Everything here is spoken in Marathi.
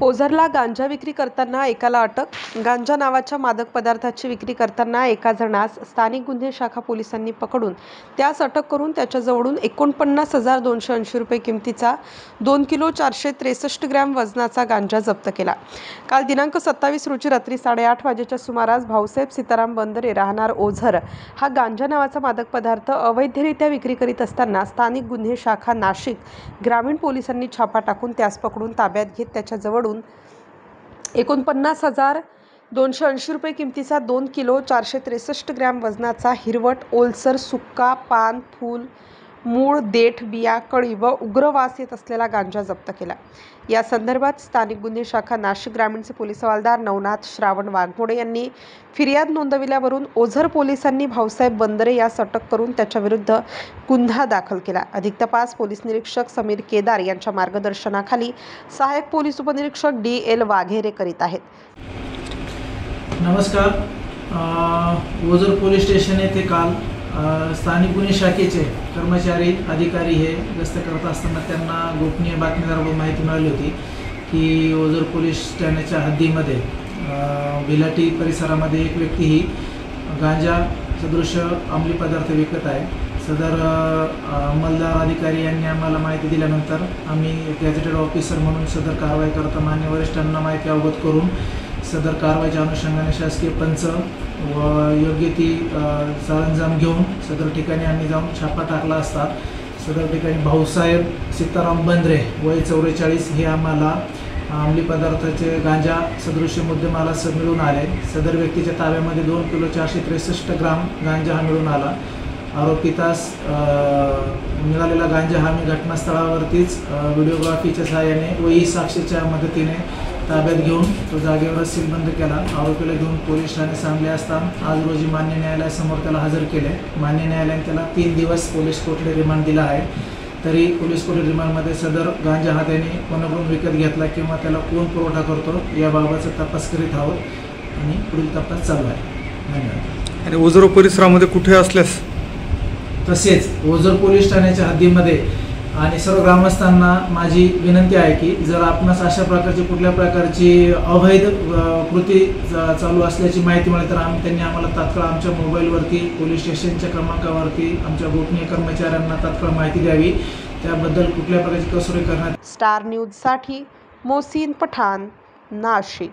ओझरला गांजा विक्री करताना एकाला अटक. गांजा नावाच्या मादक पदार्थाची विक्री करताना एका जणास स्थानिक गुन्हे शाखा पोलिसांनी पकडून त्यास अटक करून त्याच्याजवळून 49,280 रुपये किमतीचा 2 किलो 463 ग्रॅम वजनाचा गांजा जप्त केला. काल दिनांक 27 रोजी रात्री 8:30 वाजेच्या सुमारास भाऊसाहेब सीताराम बंदरे राहणार ओझर हा गांजा नावाचा मादक पदार्थ अवैधरित्या विक्री करीत असताना स्थानिक गुन्हे शाखा नाशिक ग्रामीण पोलिसांनी छापा टाकून त्यास पकडून ताब्यात घेत त्याच्याजवळ 49,280 रुपये किमतीचा 2 किलो 463 ग्रॅम वजनाचा हिरवट, ओलसर, सुक्का, पान, फूल, मूळ, देठ, बिया, कळी व उग्र वास येत असलेला गांजा जप्त केला. या संदर्भात स्थानिक गुन्हे शाखा नाशिक ग्रामीणचे पोलीस हवालदार नवनाथ श्रावण वाघमोडे यांनी फिर्याद नोंदविल्यावरून ओझर पोलिसांनी भाऊसाहेब बंदरे यास अटक करून त्याच्याविरुद्ध गुन्हा दाखल केला. अधिक तपास पोलीस निरीक्षक समीर केदार यांच्या मार्गदर्शनाखाली सहाय्यक पोलीस उपनिरीक्षक DL वाघेरे करीत आहेत. नमस्कार. ओझर पोलीस स्टेशन येथे काल स्थानिक गुन्हे शाखेचे कर्मचारी अधिकारी हे गस्त करत असताना त्यांना गोपनीय बातमीदाराकडून माहिती मिळाली होती की ओझर पोलीस ठाण्याच्या हद्दीमध्ये बिलाटी परिसरामध्ये एक व्यक्ती ही गांजा सदृश अंमली पदार्थ विकत आहे. सदर अंमलदार अधिकारी यांनी आम्हाला माहिती दिल्यानंतर आम्ही गॅझेटेड ऑफिसर म्हणून सदर कारवाई करता मान्य वरिष्ठांना माहिती अवगत करून सदर कारवाईच्या अनुषंगाने शासकीय पंच व योग्य ती सरंजाम घेऊन सदर ठिकाणी आम्ही जाऊन छापा टाकला असता सदर ठिकाणी भाऊसाहेब सीताराम बंदरे वय 44 हे आम्हाला अंमली पदार्थाचे गांजा सदृश्य मुद्देमाल मिळून आले. सदर व्यक्तीच्या ताब्यामध्ये 2 किलो 463 ग्राम गांजा हा मिळून आला. आरोपितास मिळालेला गांजा हा मी घटनास्थळावरतीच व्हिडिओग्राफीच्या सहाय्याने व साक्षीच्या मदतीने ताब्यात घेऊन तो जागेवरच सीलबंद केला. आरोपीला घेऊन पोलीस ठाणे सांगले असता आज रोजी मान्य न्यायालयासमोर त्याला हजर केले. मान्य न्यायालयाने त्याला 3 दिवस पोलीस कोठडी रिमांड दिला आहे. तरी पोलीस कोठडी रिमांडमध्ये सदर गांजा हा त्याने कोणाकडून विकत घेतला किंवा त्याला कोण पुरवठा करतो याबाबतचा तपास करीत आहोत आणि पुढील तपास चालू आहे. धन्यवाद. आणि ओझर परिसरामध्ये कुठे असल्यास तसेच ओझर पोलीस ठाण्याच्या हद्दीमध्ये आणि सर्व ग्रामस्थांना माझी विनंती आहे की जर आपणास अशा प्रकारची कुठल्या प्रकारची अवैध कृती चालू असल्याची माहिती मिळाली तर त्यांनी आम्हाला तात्काळ आमच्या मोबाईलवरती पोलीस स्टेशनच्या क्रमांकावरती आमच्या गोपनीय कर्मचाऱ्यांना तात्काळ माहिती द्यावी. त्याबद्दल कुठल्या प्रकारची कसोटी करण्यात. स्टार न्यूजसाठी मोहसिन पठाण, नाशिक.